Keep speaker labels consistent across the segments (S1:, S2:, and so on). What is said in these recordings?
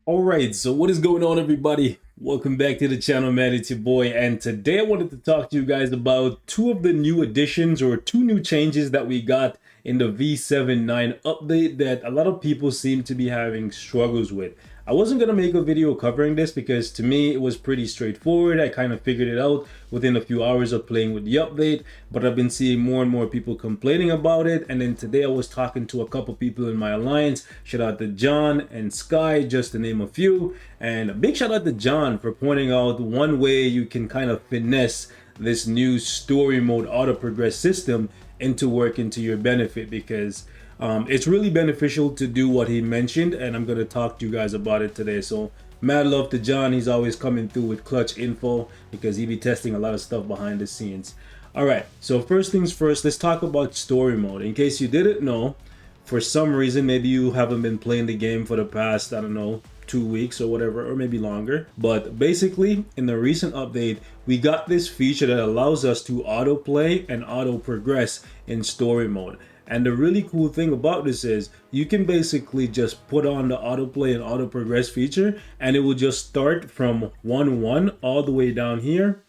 S1: Alright, so what is going on, everybody? Welcome back to the channel, man. It's your boy, and today I wanted to talk to you guys about two of the new additions or two new changes that we got in the V7.9 update that a lot of people seem to be having struggles with. I wasn't going to make a video covering this because to me it was pretty straightforward. I kind of figured it out within a few hours of playing with the update, but I've been seeing more and more people complaining about it. And then today I was talking to a couple people in my alliance. Shout out to John and Sky, just to name a few. And a big shout out to John for pointing out one way you can kind of finesse this new story mode auto progress system into working to your benefit, because it's really beneficial to do what he mentioned, and I'm going to talk to you guys about it today. So mad love to John. He's always coming through with clutch info because he be testing a lot of stuff behind the scenes. All right, so first things first, let's talk about story mode. In case you didn't know, for some reason, maybe you haven't been playing the game for the past, I don't know, 2 weeks or whatever, or maybe longer. But basically, in the recent update, we got this feature that allows us to autoplay and auto progress in story mode. And the really cool thing about this is you can basically just put on the autoplay and auto progress feature, and it will just start from 1-1 all the way down here,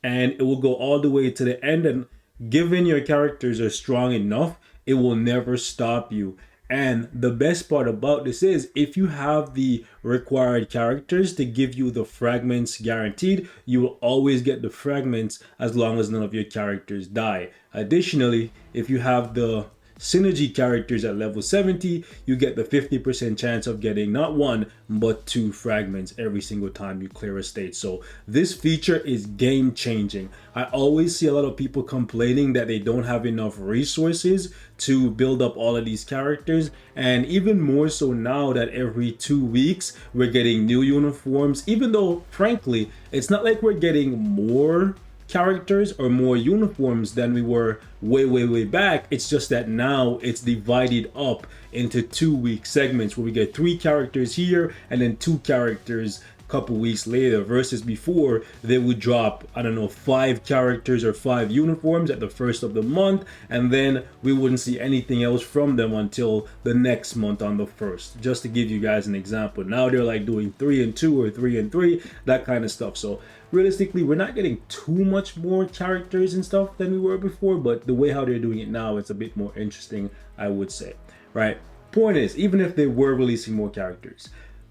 S1: and it will go all the way to the end. And given your characters are strong enough, it will never stop you. And the best part about this is if you have the required characters to give you the fragments guaranteed, you will always get the fragments as long as none of your characters die. Additionally, if you have the synergy characters at level 70, you get the 50% chance of getting not one but two fragments every single time you clear a stage. So this feature is game changing. I always see a lot of people complaining that they don't have enough resources to build up all of these characters, and even more so now that every 2 weeks we're getting new uniforms, even though frankly it's not like we're getting more characters or more uniforms than we were way back. It's just that now it's divided up into 2 week segments where we get 3 characters here and then 2 characters a couple weeks later, versus before they would drop, I don't know, 5 characters or 5 uniforms at the first of the month, and then we wouldn't see anything else from them until the next month on the first. Just to give you guys an example, now they're like doing 3 and 2 or 3 and 3, that kind of stuff. So realistically, we're not getting too much more characters and stuff than we were before, but the way how they're doing it now, it's a bit more interesting, I would say. Right? Point is, even if they were releasing more characters,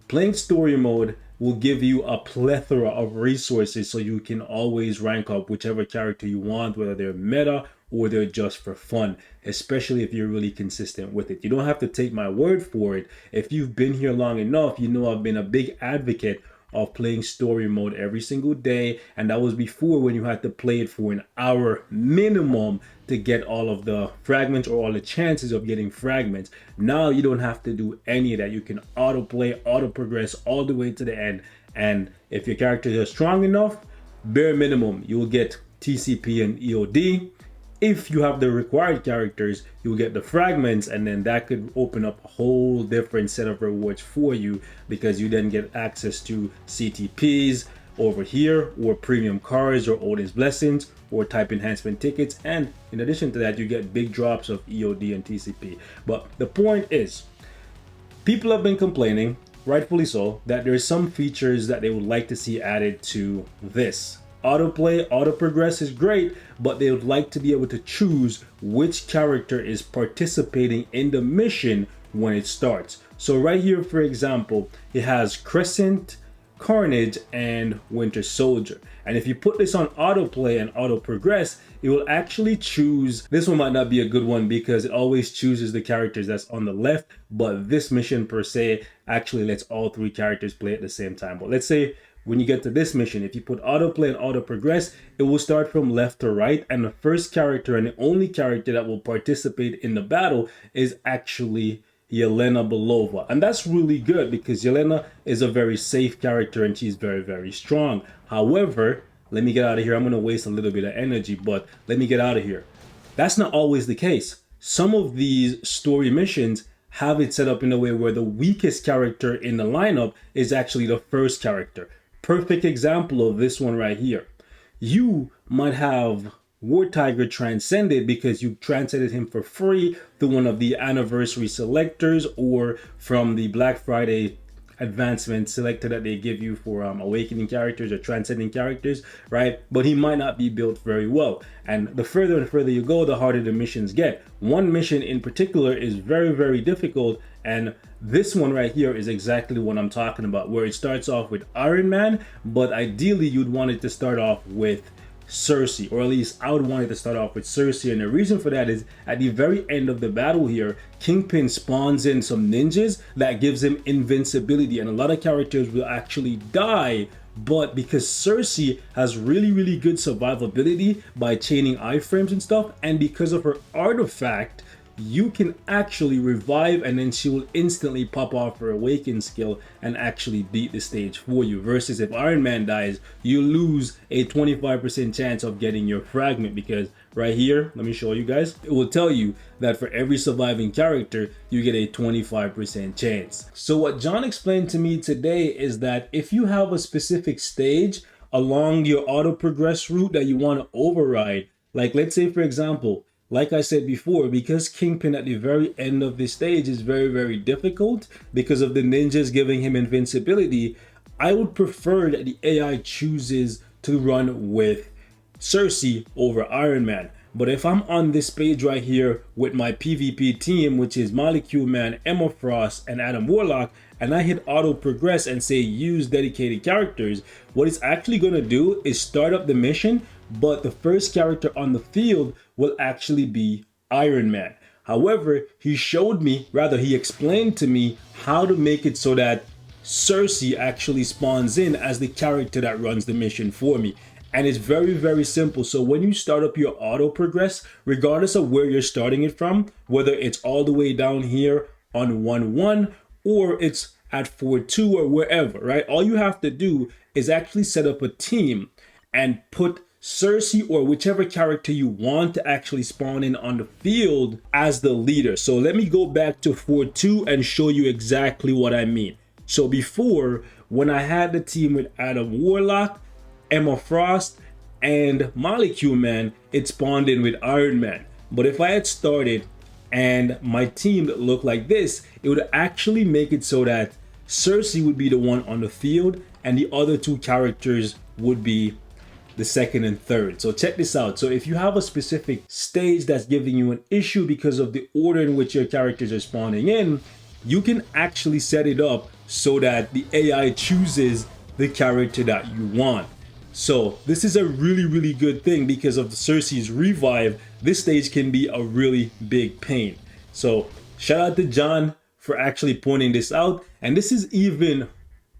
S1: playing story mode will give you a plethora of resources so you can always rank up whichever character you want, whether they're meta or they're just for fun, especially if you're really consistent with it. You don't have to take my word for it. If you've been here long enough, you know I've been a big advocate of playing story mode every single day, and that was before when you had to play it for an hour minimum to get all of the fragments or all the chances of getting fragments. Now you don't have to do any of that. You can auto play, auto progress all the way to the end, and if your characters are strong enough, bare minimum you will get TCP and EOD. If you have the required characters, you'll get the fragments, and then that could open up a whole different set of rewards for you, because you then get access to CTPs over here, or premium cards, or Odin's blessings, or type enhancement tickets, and in addition to that you get big drops of EOD and TCP. But the point is, people have been complaining, rightfully so, that there's some features that they would like to see added to this. Autoplay, auto progress is great, but they would like to be able to choose which character is participating in the mission when it starts. So right here, for example, it has Crescent, Carnage, and Winter Soldier. And if you put this on autoplay and auto progress, it will actually choose, this one might not be a good one because it always chooses the characters that's on the left, but this mission per se actually lets all 3 characters play at the same time. But let's say when you get to this mission, if you put autoplay and auto progress, it will start from left to right, and the first character and the only character that will participate in the battle is actually Yelena Belova. And that's really good because Yelena is a very safe character and she's very strong. However, let me get out of here. I'm going to waste a little bit of energy, but let me get out of here. That's not always the case. Some of these story missions have it set up in a way where the weakest character in the lineup is actually the first character. Perfect example of this one right here. You might have War Tiger transcended because you transcended him for free through one of the anniversary selectors or from the Black Friday advancement selector that they give you for awakening characters or transcending characters, right? But he might not be built very well. And the further and further you go, the harder the missions get. One mission in particular is very, very difficult, and this one right here is exactly what I'm talking about, where it starts off with Iron Man, but ideally you'd want it to start off with Cersei, or at least I would want it to start off with Cersei. And the reason for that is at the very end of the battle here, Kingpin spawns in some ninjas that gives him invincibility, and a lot of characters will actually die. But because Cersei has really, really good survivability by chaining iframes and stuff, and because of her artifact, you can actually revive, and then she will instantly pop off her awaken skill and actually beat the stage for you. Versus if Iron Man dies, you lose a 25% chance of getting your fragment, because right here, let me show you guys, it will tell you that for every surviving character, you get a 25% chance. So what John explained to me today is that if you have a specific stage along your auto progress route that you want to override, like let's say for example, like I said before, because Kingpin at the very end of this stage is very, very difficult because of the ninjas giving him invincibility, I would prefer that the AI chooses to run with Cersei over Iron Man. But if I'm on this page right here with my PvP team, which is Molecule Man, Emma Frost, and Adam Warlock, and I hit auto progress and say use dedicated characters, what it's actually going to do is start up the mission, but the first character on the field will actually be Iron Man. However, he showed me, rather he explained to me how to make it so that Cersei actually spawns in as the character that runs the mission for me. And it's very, very simple. So when you start up your auto progress, regardless of where you're starting it from, whether it's all the way down here on 1-1 or it's at 4-2 or wherever, right? All you have to do is actually set up a team and put Cersei or whichever character you want to actually spawn in on the field as the leader. So let me go back to 4-2 and show you exactly what I mean. So before, when I had the team with Adam Warlock, Emma Frost, and Molecule Man, it spawned in with Iron Man. But if I had started and my team looked like this, it would actually make it so that Cersei would be the one on the field and the other two characters would be the second and third. So check this out. So if you have a specific stage that's giving you an issue because of the order in which your characters are spawning in, you can actually set it up so that the AI chooses the character that you want. So this is a really, really good thing because of Cersei's revive. This stage can be a really big pain. So shout out to John for actually pointing this out. And this is even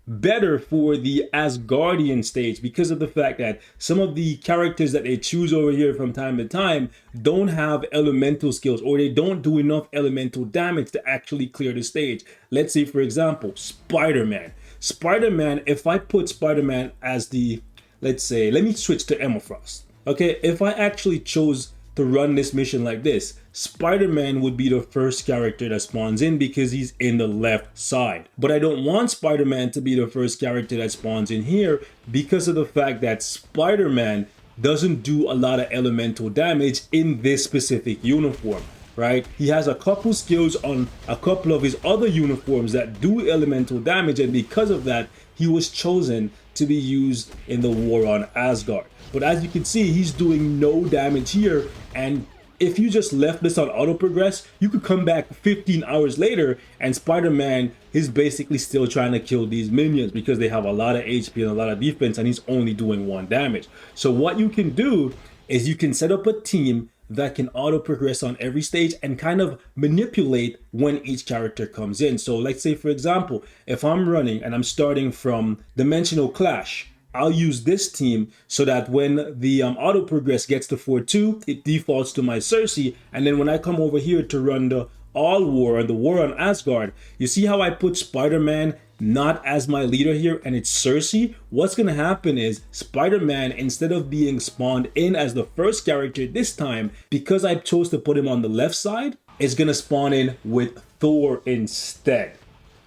S1: better for the Asgardian stage because of the fact that some of the characters that they choose over here from time to time don't have elemental skills, or they don't do enough elemental damage to actually clear the stage. Let's say, for example, Spider-Man. Spider-Man, if I put Spider-Man as the, let's say, let me switch to Emma Frost. Okay, if I actually chose to run this mission like this, Spider-Man would be the first character that spawns in because he's in the left side. But I don't want Spider-Man to be the first character that spawns in here because of the fact that Spider-Man doesn't do a lot of elemental damage in this specific uniform, right? He has a couple skills on a couple of his other uniforms that do elemental damage, and because of that, he was chosen to be used in the war on Asgard. But as you can see, he's doing no damage here, and if you just left this on auto progress, you could come back 15 hours later and Spider-Man is basically still trying to kill these minions because they have a lot of HP and a lot of defense, and he's only doing 1 damage. So what you can do is you can set up a team that can auto progress on every stage and kind of manipulate when each character comes in. So let's say, for example, if I'm running and I'm starting from Dimensional Clash, I'll use this team so that when the auto progress gets to 4-2, it defaults to my Cersei. And then when I come over here to run the All War or the War on Asgard, you see how I put Spider-Man not as my leader here and it's Cersei? What's gonna happen is Spider-Man, instead of being spawned in as the first character this time, because I chose to put him on the left side, is gonna spawn in with Thor instead.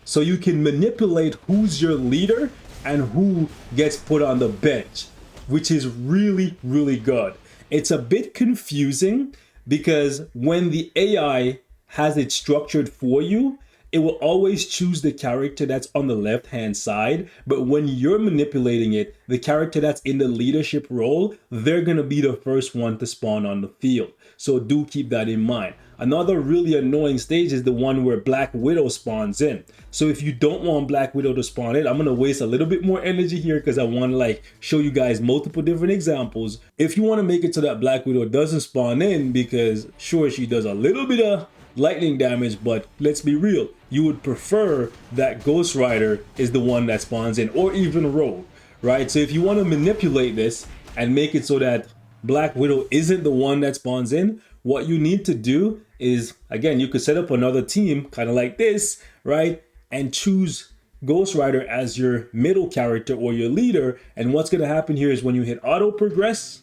S1: So you can manipulate who's your leader and who gets put on the bench, which is really, really good. It's a bit confusing because when the AI has it structured for you, it will always choose the character that's on the left hand side, but when you're manipulating it, the character that's in the leadership role, they're going to be the first one to spawn on the field. So do keep that in mind. Another really annoying stage is the one where Black Widow spawns in. So if you don't want Black Widow to spawn in, I'm going to waste a little bit more energy here because I want to like show you guys multiple different examples. If you want to make it so that Black Widow doesn't spawn in, because sure, she does a little bit of lightning damage, but let's be real, you would prefer that Ghost Rider is the one that spawns in, or even Rogue, right? So if you want to manipulate this and make it so that Black Widow isn't the one that spawns in, what you need to do is, again, you could set up another team kind of like this, right? And choose Ghost Rider as your middle character or your leader. And what's going to happen here is when you hit auto progress,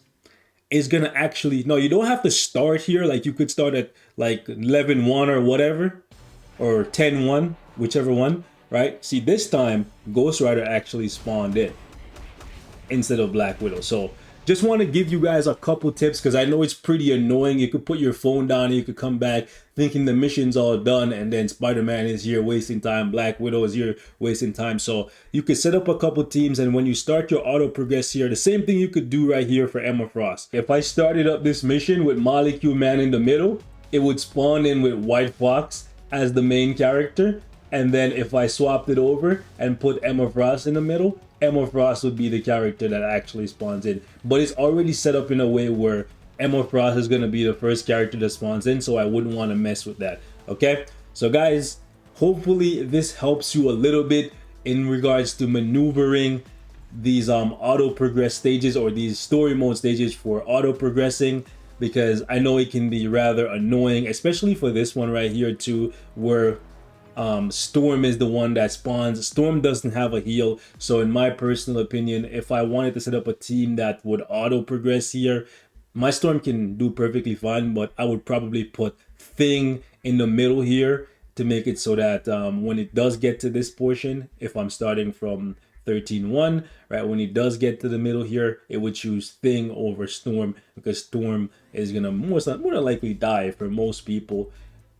S1: is going to actually, no, you don't have to start here. Like you could start at like 11-1 or whatever, or 10-1, whichever one, right? See, this time Ghost Rider actually spawned in instead of Black Widow. So just want to give you guys a couple tips because I know it's pretty annoying. You could put your phone down and you could come back thinking the mission's all done, and then Spider-Man is here wasting time, Black Widow is here wasting time. So you could set up a couple teams, and when you start your auto progress here, the same thing you could do right here for Emma Frost. If I started up this mission with Molecule Man in the middle, it would spawn in with White Fox as the main character. And then if I swapped it over and put Emma Frost in the middle, Emma Frost would be the character that actually spawns in. But it's already set up in a way where Emma Frost is going to be the first character that spawns in, so I wouldn't want to mess with that. Okay, so guys, hopefully this helps you a little bit in regards to maneuvering these auto progress stages, or these story mode stages for auto progressing, because I know it can be rather annoying, especially for this one right here too, where Storm is the one that spawns. Storm doesn't have a heal, so in my personal opinion, if I wanted to set up a team that would auto progress here, my Storm can do perfectly fine, but I would probably put Thing in the middle here to make it so that when it does get to this portion, if I'm starting from 13-1, right, when it does get to the middle here, it would choose Thing over Storm, because Storm is gonna more than likely die for most people,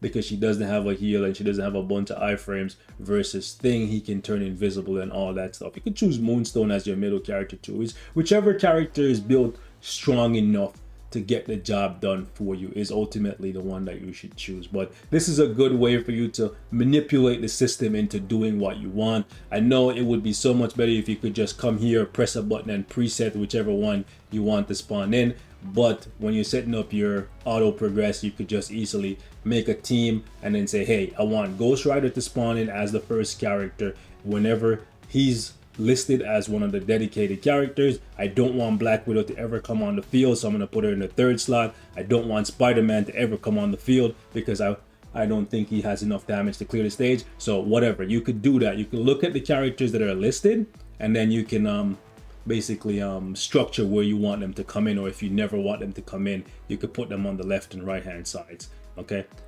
S1: because she doesn't have a heal and she doesn't have a bunch of iframes, versus Thing, he can turn invisible and all that stuff. You can choose Moonstone as your middle character too. It's whichever character is built strong enough to get the job done for you is ultimately the one that you should choose. But this is a good way for you to manipulate the system into doing what you want. I know it would be so much better if you could just come here, press a button and preset whichever one you want to spawn in. But when you're setting up your auto progress, you could just easily make a team and then say, hey, I want Ghost Rider to spawn in as the first character whenever he's listed as one of the dedicated characters. I don't want Black Widow to ever come on the field, so I'm going to put her in the third slot. I don't want Spider-Man to ever come on the field because I don't think he has enough damage to clear the stage. So whatever, you could do that. You can look at the characters that are listed, and then you can basically structure where you want them to come in, or if you never want them to come in, you could put them on the left and right hand sides. Okay,